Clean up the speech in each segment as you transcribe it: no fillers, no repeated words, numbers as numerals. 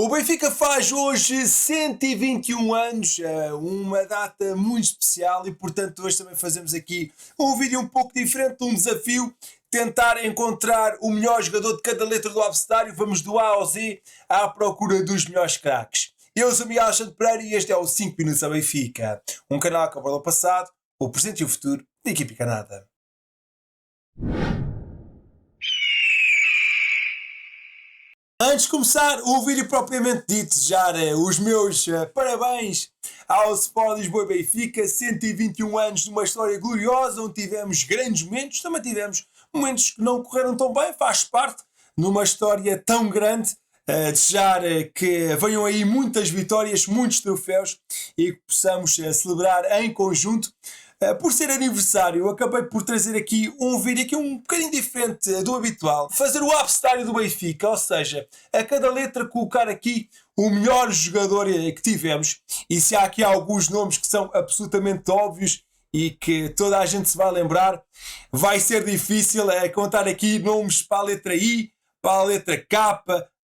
O Benfica faz hoje 121 anos, uma data muito especial e portanto hoje também fazemos aqui um vídeo um pouco diferente, um desafio, tentar encontrar o melhor jogador de cada letra do abecedário. Vamos do A ao Z à procura dos melhores craques. Eu sou o Miguel Alexandre Pereira e este é o 5 Minutos a Benfica, um canal que aborda o passado, o presente e o futuro da equipe canada. Antes de começar o vídeo propriamente dito, desejar os meus parabéns ao Sport Lisboa e Benfica, 121 anos de uma história gloriosa, onde tivemos grandes momentos, também tivemos momentos que não correram tão bem, faz parte numa história tão grande. Desejar que venham aí muitas vitórias, muitos troféus e que possamos celebrar em conjunto. Por ser aniversário, eu acabei por trazer aqui um vídeo aqui um bocadinho diferente do habitual. Fazer o abecedário do Benfica, ou seja, a cada letra colocar aqui o melhor jogador que tivemos. E se há aqui alguns nomes que são absolutamente óbvios e que toda a gente se vai lembrar, vai ser difícil contar aqui nomes para a letra I, para a letra K,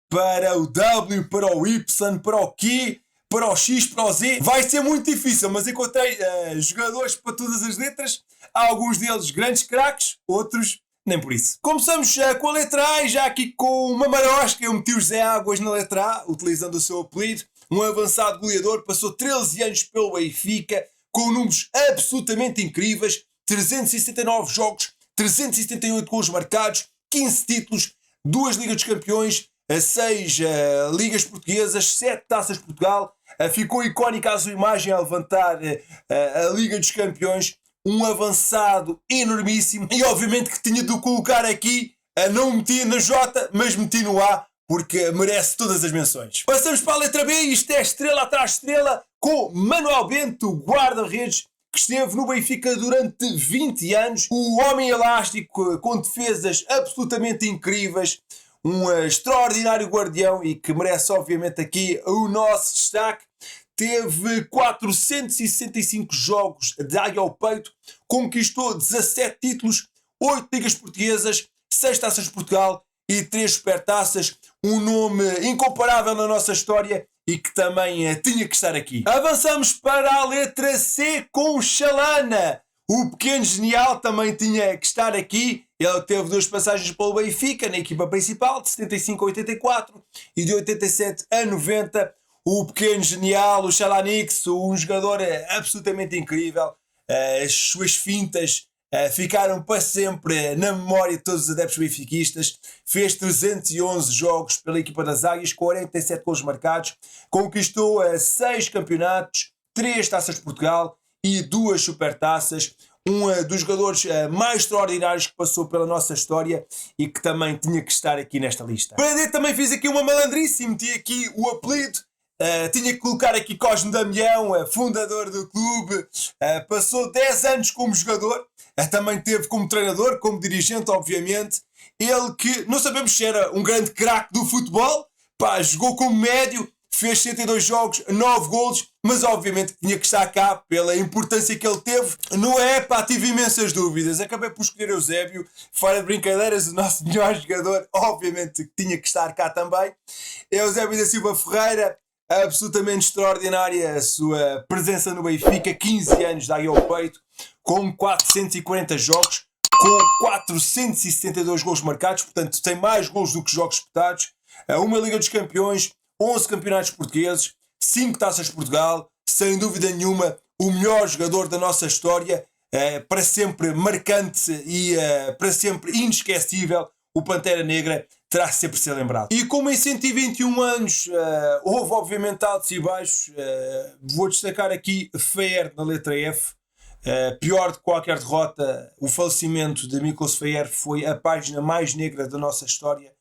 para o W, para o Y, para o Q, para o X, para o Z. Vai ser muito difícil, mas encontrei jogadores para todas as letras. Há alguns deles grandes craques, outros nem por isso. Começamos com a letra A, já aqui com uma marosca. Eu meti o José Águas na letra A, utilizando o seu apelido. Um avançado goleador, passou 13 anos pelo Benfica, com números absolutamente incríveis. 379 jogos, 378 gols marcados, 15 títulos, 2 Ligas dos Campeões, 6 ligas portuguesas, 7 taças de Portugal. Ficou icónica a sua imagem a levantar a Liga dos Campeões. Um avançado enormíssimo. E obviamente que tinha de colocar aqui, não meti na J, mas meti no A, porque merece todas as menções. Passamos para a letra B. Isto é estrela atrás de estrela, com Manuel Bento, guarda-redes, que esteve no Benfica durante 20 anos. O homem elástico, com defesas absolutamente incríveis. Um extraordinário guardião e que merece obviamente aqui o nosso destaque. Teve 465 jogos de águia ao peito, conquistou 17 títulos, 8 ligas portuguesas, 6 taças de Portugal e 3 supertaças. Um nome incomparável na nossa história e que também tinha que estar aqui. Avançamos para a letra C com Chalana. O pequeno genial também tinha que estar aqui. Ele teve 2 passagens pelo Benfica, na equipa principal, de 75 a 84 e de 87 a 90. O pequeno genial, o Chalanix, um jogador absolutamente incrível. As suas fintas ficaram para sempre na memória de todos os adeptos benfiquistas. Fez 311 jogos pela equipa das Águias, 47 gols marcados. Conquistou 6 campeonatos, 3 taças de Portugal e 2 supertaças. Um dos jogadores mais extraordinários que passou pela nossa história e que também tinha que estar aqui nesta lista. Para D também fiz aqui uma malandrice e meti aqui o apelido. Tinha que colocar aqui Cosme Damião, fundador do clube. Passou 10 anos como jogador. Também teve como treinador, como dirigente, obviamente. Ele que não sabemos se era um grande craque do futebol. Jogou como médio. Fez 102 jogos, 9 golos, mas obviamente tinha que estar cá pela importância que ele teve. No EPA tive imensas dúvidas. Acabei por escolher Eusébio. Fora de brincadeiras, o nosso melhor jogador, obviamente que tinha que estar cá também. Eusébio da Silva Ferreira, absolutamente extraordinária a sua presença no Benfica. 15 anos de águia ao peito, com 440 jogos, com 472 golos marcados. Portanto, tem mais golos do que jogos disputados. Uma Liga dos Campeões, 11 campeonatos portugueses, 5 taças de Portugal, sem dúvida nenhuma o melhor jogador da nossa história, para sempre marcante e para sempre inesquecível. O Pantera Negra terá sempre de ser lembrado. E como em 121 anos houve obviamente altos e baixos, vou destacar aqui Feher na letra F. Pior de qualquer derrota, o falecimento de Miklos Feher foi a página mais negra da nossa história.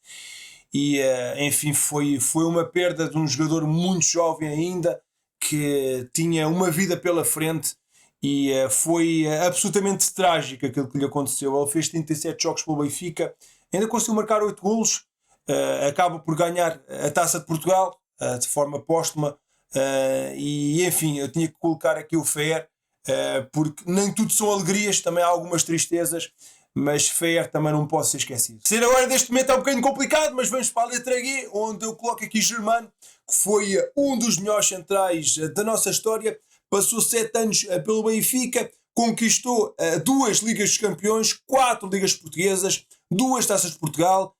E enfim, foi uma perda de um jogador muito jovem ainda, que tinha uma vida pela frente e foi absolutamente trágico aquilo que lhe aconteceu. Ele fez 37 jogos pelo Benfica, ainda conseguiu marcar 8 golos, acaba por ganhar a Taça de Portugal de forma póstuma, e enfim, eu tinha que colocar aqui o Feher, porque nem tudo são alegrias, também há algumas tristezas, mas Fer também não posso ser esquecido. Ser agora deste momento é um bocadinho complicado, mas vamos para a letra G, onde eu coloco aqui Germano, que foi um dos melhores centrais da nossa história, passou 7 anos pelo Benfica, conquistou 2 Ligas dos Campeões, 4 Ligas Portuguesas, 2 Taças de Portugal,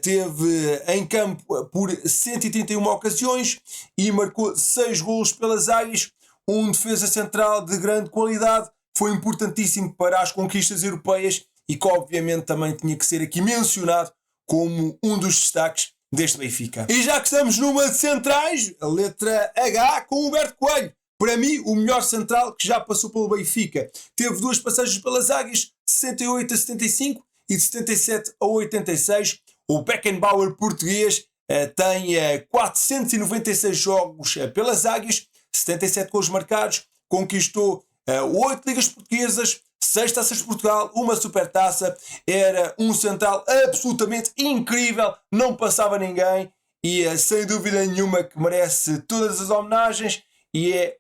teve em campo por 131 ocasiões e marcou 6 golos pelas águias, um defesa central de grande qualidade, foi importantíssimo para as conquistas europeias e que obviamente também tinha que ser aqui mencionado como um dos destaques deste Benfica. E já que estamos numa de centrais, a letra H com o Humberto Coelho. Para mim, o melhor central que já passou pelo Benfica. Teve 2 passagens pelas águias, de 68 a 75 e de 77 a 86. O Beckenbauer português tem 496 jogos pelas águias, 77 gols marcados, conquistou 8 ligas portuguesas, 6 taças de Portugal, uma supertaça. Era um central absolutamente incrível, não passava ninguém e sem dúvida nenhuma que merece todas as homenagens e é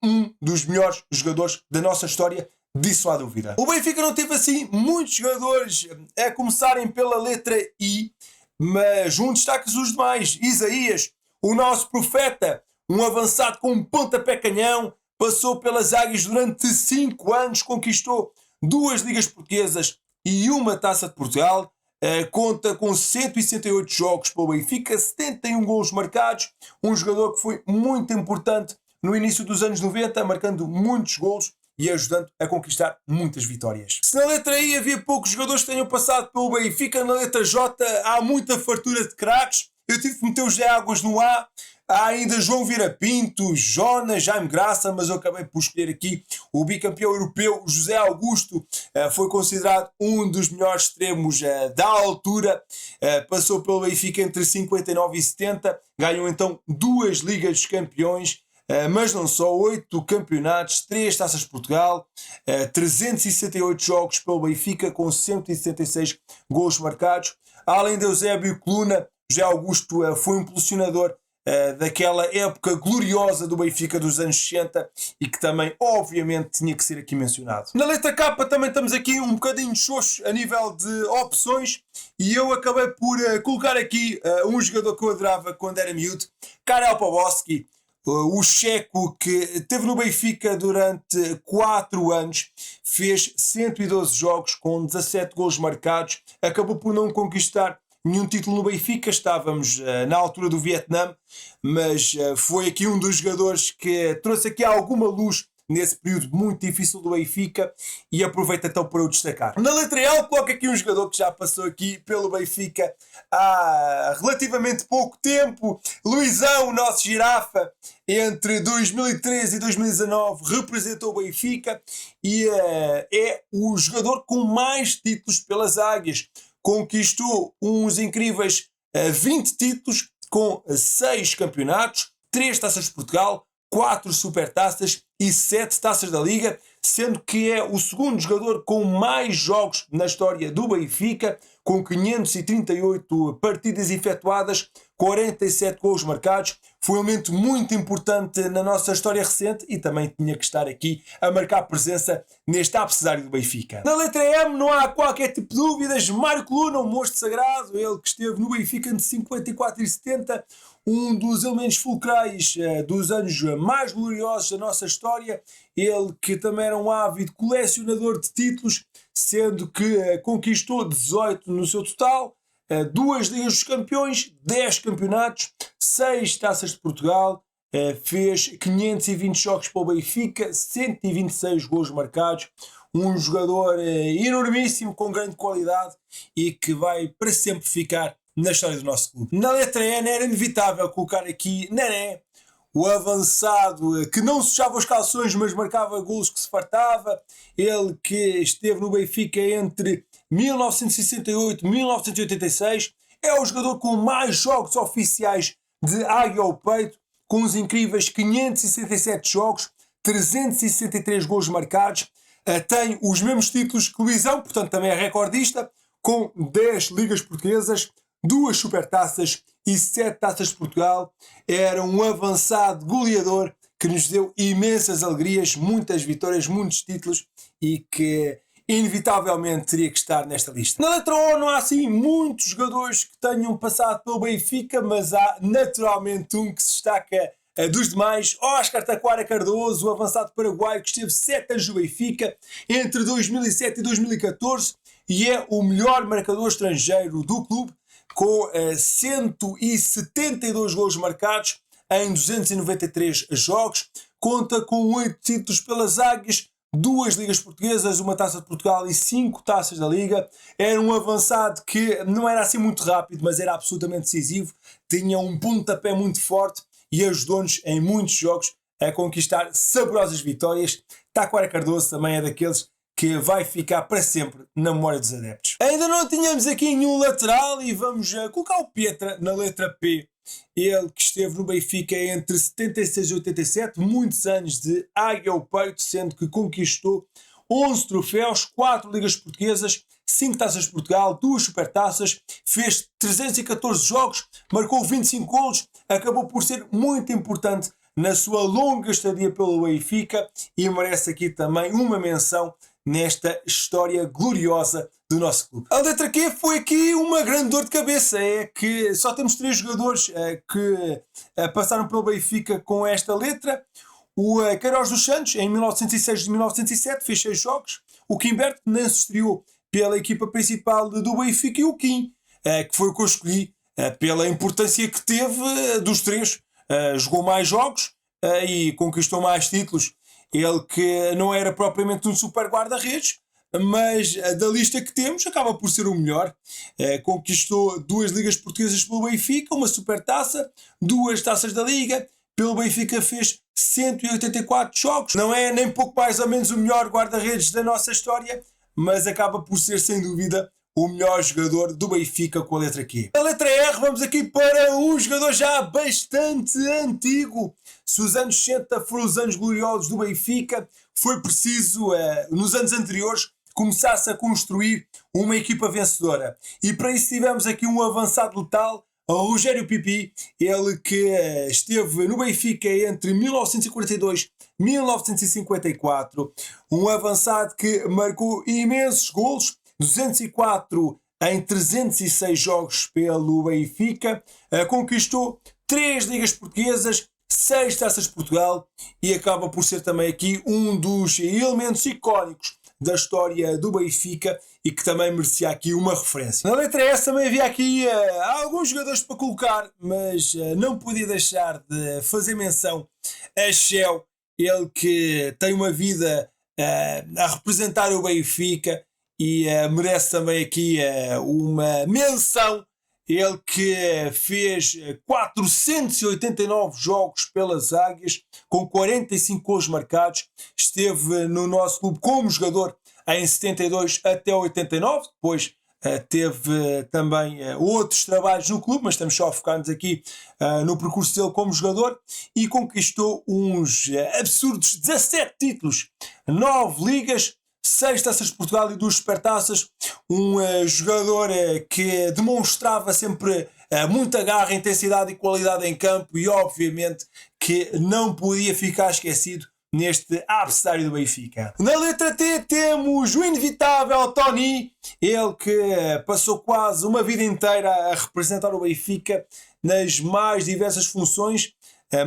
um dos melhores jogadores da nossa história, disso não há dúvida. O Benfica não teve assim muitos jogadores a começarem pela letra I, mas um destaque os demais. Isaías, o nosso profeta, um avançado com um pontapé canhão, passou pelas águias durante 5 anos, conquistou 2 ligas portuguesas e uma taça de Portugal, conta com 168 jogos pelo Benfica, 71 golos marcados, um jogador que foi muito importante no início dos anos 90, marcando muitos golos e ajudando a conquistar muitas vitórias. Se na letra I havia poucos jogadores que tenham passado pelo Benfica, na letra J há muita fartura de craques. Eu tive que meter o José Águas no A. Há ainda João Vieira Pinto, Jonas, Jaime Graça, mas eu acabei por escolher aqui o bicampeão europeu José Augusto. Foi considerado um dos melhores extremos da altura. Passou pelo Benfica entre 59 e 70. Ganhou então 2 Ligas dos Campeões. Mas não só, 8 campeonatos, 3 taças de Portugal, 368 jogos pelo Benfica com 176 gols marcados. Além de Eusébio Coluna, José Augusto foi um impulsionador daquela época gloriosa do Benfica dos anos 60 e que também obviamente tinha que ser aqui mencionado. Na letra K também estamos aqui um bocadinho xoxos a nível de opções e eu acabei por colocar aqui um jogador que eu adorava quando era miúdo, Karel Pawlowski. O checo que esteve no Benfica durante 4 anos, fez 112 jogos com 17 golos marcados, acabou por não conquistar nenhum título no Benfica, estávamos na altura do Vietnã, mas foi aqui um dos jogadores que trouxe aqui alguma luz nesse período muito difícil do Benfica e aproveito então para o destacar. Na letra L coloco aqui um jogador que já passou aqui pelo Benfica há relativamente pouco tempo, Luizão, o nosso girafa, entre 2013 e 2019 representou o Benfica e é o jogador com mais títulos pelas águias, conquistou uns incríveis 20 títulos com 6 campeonatos, 3 taças de Portugal, 4 supertaças e 7 taças da Liga, sendo que é o segundo jogador com mais jogos na história do Benfica, com 538 partidas efetuadas, 47 gols marcados. Foi um momento muito importante na nossa história recente e também tinha que estar aqui a marcar presença neste abecedário do Benfica. Na letra M não há qualquer tipo de dúvidas, Mário Coluna, um monstro sagrado, ele que esteve no Benfica entre 54 e 70, um dos elementos fulcrais dos anos mais gloriosos da nossa história, ele que também era um ávido colecionador de títulos, sendo que conquistou 18 no seu total, 2 Ligas dos Campeões, 10 campeonatos, 6 taças de Portugal, fez 520 jogos para o Benfica, 126 gols marcados, um jogador enormíssimo, com grande qualidade e que vai para sempre ficar na história do nosso clube. Na letra N era inevitável colocar aqui Nené, o avançado que não sujava os calções mas marcava golos que se fartava, ele que esteve no Benfica entre 1968 e 1986, é o jogador com mais jogos oficiais de águia ao peito, com os incríveis 567 jogos, 363 golos marcados, tem os mesmos títulos que Luizão, portanto também é recordista, com 10 ligas portuguesas, 2 supertaças e 7 taças de Portugal. Era um avançado goleador que nos deu imensas alegrias, muitas vitórias, muitos títulos e que inevitavelmente teria que estar nesta lista. Na letra O não há assim muitos jogadores que tenham passado pelo Benfica, mas há naturalmente um que se destaca dos demais: Óscar Taquara Cardoso, o avançado paraguaio que esteve 7 anos no Benfica entre 2007 e 2014 e é o melhor marcador estrangeiro do clube, com 172 golos marcados em 293 jogos. Conta com 8 títulos pelas Águias, 2 ligas portuguesas, uma taça de Portugal e 5 taças da liga. Era um avançado que não era assim muito rápido, mas era absolutamente decisivo. Tinha um pontapé muito forte e ajudou-nos em muitos jogos a conquistar saborosas vitórias. Taquara Cardoso também é daqueles que vai ficar para sempre na memória dos adeptos. Ainda não tínhamos aqui nenhum lateral e vamos colocar o Pietra na letra P. Ele que esteve no Benfica entre 76 e 87, muitos anos de águia ao peito, sendo que conquistou 11 troféus, 4 ligas portuguesas, 5 taças de Portugal, 2 supertaças, fez 314 jogos, marcou 25 golos, acabou por ser muito importante na sua longa estadia pelo Benfica e merece aqui também uma menção nesta história gloriosa do nosso clube. A letra Q foi aqui uma grande dor de cabeça. É que só temos 3 jogadores que passaram pelo Benfica com esta letra. O Queiroz dos Santos, em 1906 e 1907, fez 6 jogos. O Quimberto nem se estreou pela equipa principal do Benfica. E o Kim, que foi o que eu escolhi pela importância que teve dos 3. Jogou mais jogos e conquistou mais títulos. Ele que não era propriamente um super guarda-redes, mas da lista que temos acaba por ser o melhor. Conquistou 2 ligas portuguesas pelo Benfica, uma supertaça, 2 taças da liga. Pelo Benfica fez 184 jogos. Não é nem pouco mais ou menos o melhor guarda-redes da nossa história, mas acaba por ser sem dúvida o melhor jogador do Benfica com a letra Q. A letra R, vamos aqui para um jogador já bastante antigo. Se os anos 60 foram os anos gloriosos do Benfica, foi preciso, nos anos anteriores, começar-se a construir uma equipa vencedora. E para isso tivemos aqui um avançado letal, o Rogério Pipi, ele que esteve no Benfica entre 1942 e 1954. Um avançado que marcou imensos golos, 204 em 306 jogos pelo Benfica, conquistou 3 ligas portuguesas, 6 taças de Portugal e acaba por ser também aqui um dos elementos icónicos da história do Benfica e que também merecia aqui uma referência. Na letra S também havia aqui alguns jogadores para colocar, mas não podia deixar de fazer menção a Shell, ele que tem uma vida a representar o Benfica e merece também aqui uma menção. Ele que fez 489 jogos pelas Águias, com 45 gols marcados, esteve no nosso clube como jogador em 72 até 89, depois teve também outros trabalhos no clube, mas estamos só a focar-nos aqui no percurso dele como jogador, e conquistou uns absurdos 17 títulos, 9 ligas, 6 taças de Portugal e 2 supertaças. Um jogador que demonstrava sempre muita garra, intensidade e qualidade em campo e obviamente que não podia ficar esquecido neste adversário do Benfica. Na letra T temos o inevitável Tony, ele que passou quase uma vida inteira a representar o Benfica nas mais diversas funções,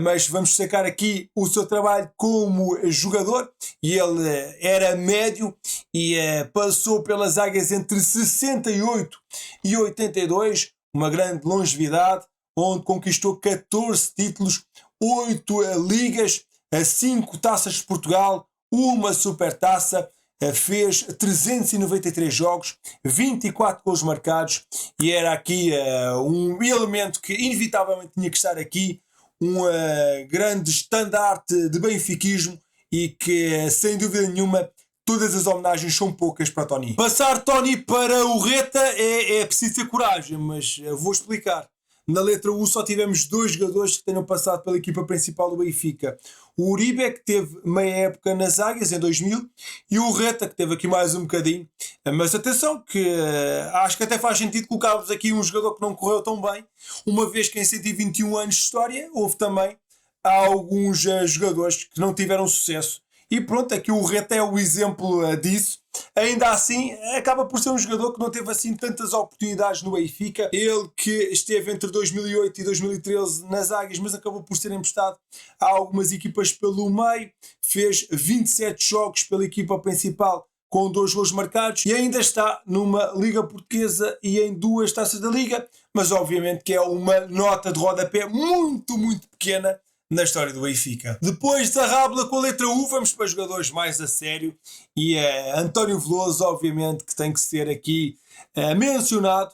mas vamos destacar aqui o seu trabalho como jogador. E ele era médio e passou pelas Águias entre 68 e 82, uma grande longevidade, onde conquistou 14 títulos, 8 ligas, 5 taças de Portugal, uma supertaça, fez 393 jogos, 24 gols marcados e era aqui um elemento que inevitavelmente tinha que estar aqui, um grande estandarte de benfiquismo e que, sem dúvida nenhuma, todas as homenagens são poucas para Tony. Passar Tony para o Reta é preciso ter coragem, mas vou explicar. Na letra U só tivemos 2 jogadores que tenham passado pela equipa principal do Benfica. O Uribe, que teve meia época nas Águias, em 2000, e o Reta, que teve aqui mais um bocadinho. Mas atenção, que acho que até faz sentido colocarmos aqui um jogador que não correu tão bem, uma vez que em 121 anos de história houve também alguns jogadores que não tiveram sucesso e pronto, aqui o Reta é o exemplo disso. Ainda assim, acaba por ser um jogador que não teve assim tantas oportunidades no Benfica. Ele que esteve entre 2008 e 2013 nas Águias, mas acabou por ser emprestado a algumas equipas pelo meio. Fez 27 jogos pela equipa principal, com 2 gols marcados, e ainda está numa Liga Portuguesa e em 2 taças da Liga, mas obviamente que é uma nota de rodapé muito, muito pequena na história do Benfica. Depois da Rábula com a letra U, vamos para jogadores mais a sério, e António Veloso, obviamente, que tem que ser aqui mencionado.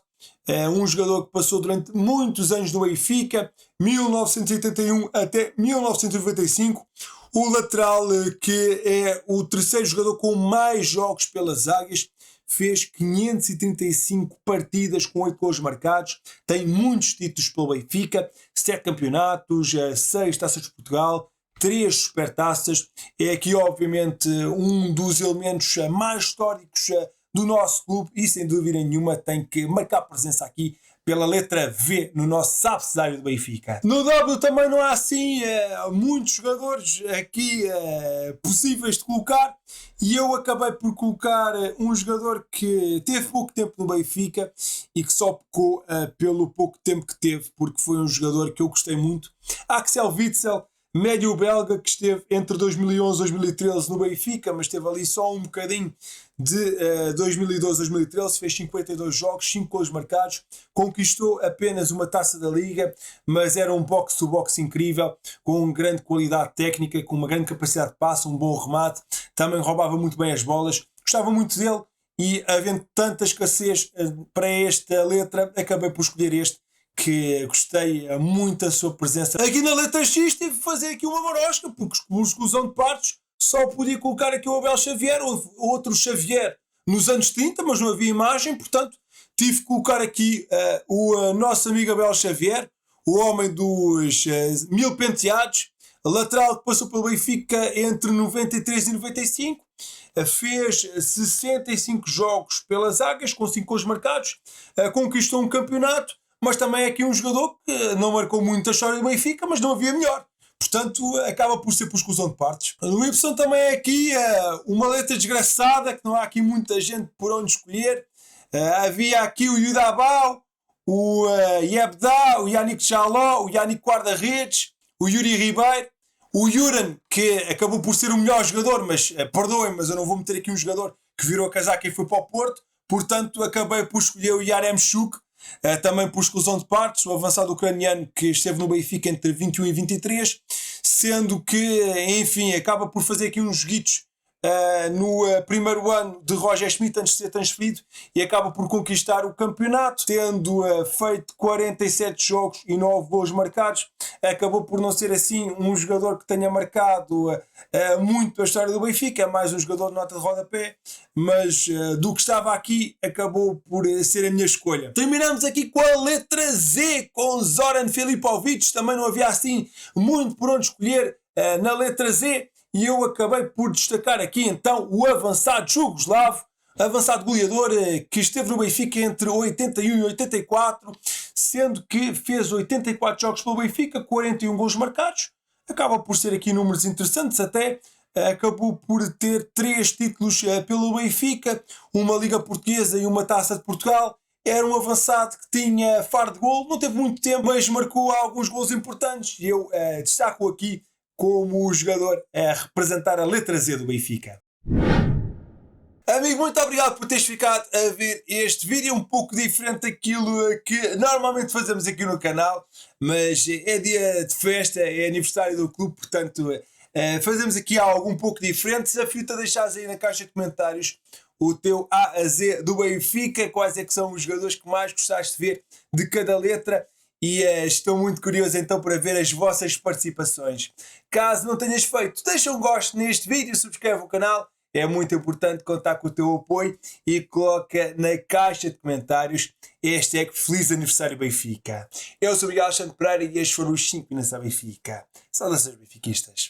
Um jogador que passou durante muitos anos no Benfica, 1981 até 1995, o lateral que é o terceiro jogador com mais jogos pelas Águias, fez 535 partidas com 8 gols marcados, tem muitos títulos pelo Benfica, 7 campeonatos, 6 taças de Portugal, 3 supertaças. É aqui obviamente um dos elementos mais históricos do nosso clube e sem dúvida nenhuma tem que marcar presença aqui pela letra V no nosso abecedário do Benfica. No W também não há assim muitos jogadores aqui possíveis de colocar, e eu acabei por colocar um jogador que teve pouco tempo no Benfica e que só pecou pelo pouco tempo que teve, porque foi um jogador que eu gostei muito. Axel Witsel, médio belga, que esteve entre 2011 e 2013 no Benfica, mas esteve ali só um bocadinho de 2012 a 2013, fez 52 jogos, 5 gols marcados, conquistou apenas uma taça da Liga, mas era um box-to-box incrível, com grande qualidade técnica, com uma grande capacidade de passe, um bom remate, também roubava muito bem as bolas, gostava muito dele, e havendo tanta escassez para esta letra, acabei por escolher este, que gostei muito da sua presença. Aqui na letra X tive de fazer aqui uma marosca, porque por exclusão de partes só podia colocar aqui o Abel Xavier, ou outro Xavier nos anos 30, mas não havia imagem, portanto tive que colocar aqui o nosso amigo Abel Xavier, o homem dos 1000 penteados, lateral que passou pelo Benfica entre 93 e 95, fez 65 jogos pelas Águias, com 5 gols marcados, conquistou um campeonato, mas também é aqui um jogador que não marcou muito a história do Benfica, mas não havia melhor. Portanto, acaba por ser por exclusão de partes. O Y também é aqui uma letra desgraçada, que não há aqui muita gente por onde escolher. Havia aqui o Yudabau, o Yebda, o Yannick Jaló, o Yannick Guarda-Redes, o Yuri Ribeiro, o Yuran, que acabou por ser o melhor jogador, mas perdoem, mas eu não vou meter aqui um jogador que virou a casaca e foi para o Porto. Portanto, acabei por escolher o Yaremchuk, também por exclusão de partes, o avançado ucraniano que esteve no Benfica entre 21 e 23, sendo que, enfim, acaba por fazer aqui uns joguitos no primeiro ano de Roger Schmidt antes de ser transferido e acaba por conquistar o campeonato, tendo feito 47 jogos e 9 gols marcados. Acabou por não ser assim um jogador que tenha marcado muito a história do Benfica, é mais um jogador de nota de rodapé, mas do que estava aqui acabou por ser a minha escolha. Terminamos aqui com a letra Z, com Zoran Filipovic. Também não havia assim muito por onde escolher na letra Z, e eu acabei por destacar aqui então o avançado jugoslavo, avançado goleador que esteve no Benfica entre 81 e 84, sendo que fez 84 jogos pelo Benfica, 41 gols marcados. Acaba por ser aqui números interessantes até. Acabou por ter 3 títulos pelo Benfica, uma Liga Portuguesa e uma Taça de Portugal. Era um avançado que tinha faro de golo, não teve muito tempo, mas marcou alguns gols importantes, e eu destaco aqui como o jogador a representar a letra Z do Benfica. Amigo, muito obrigado por teres ficado a ver este vídeo, um pouco diferente daquilo que normalmente fazemos aqui no canal, mas é dia de festa, é aniversário do clube, portanto fazemos aqui algo um pouco diferente. Desafio-te a deixares aí na caixa de comentários o teu A a Z do Benfica, quais é que são os jogadores que mais gostaste de ver de cada letra. E estou muito curioso então para ver as vossas participações. Caso não tenhas feito, deixa um gosto neste vídeo, subscreve o canal, é muito importante contar com o teu apoio, e coloca na caixa de comentários hashtag Feliz Aniversário Benfica. Eu sou o Miguel Alexandre Pereira e estes foram os 5 minutos da Benfica. Saudações benfiquistas.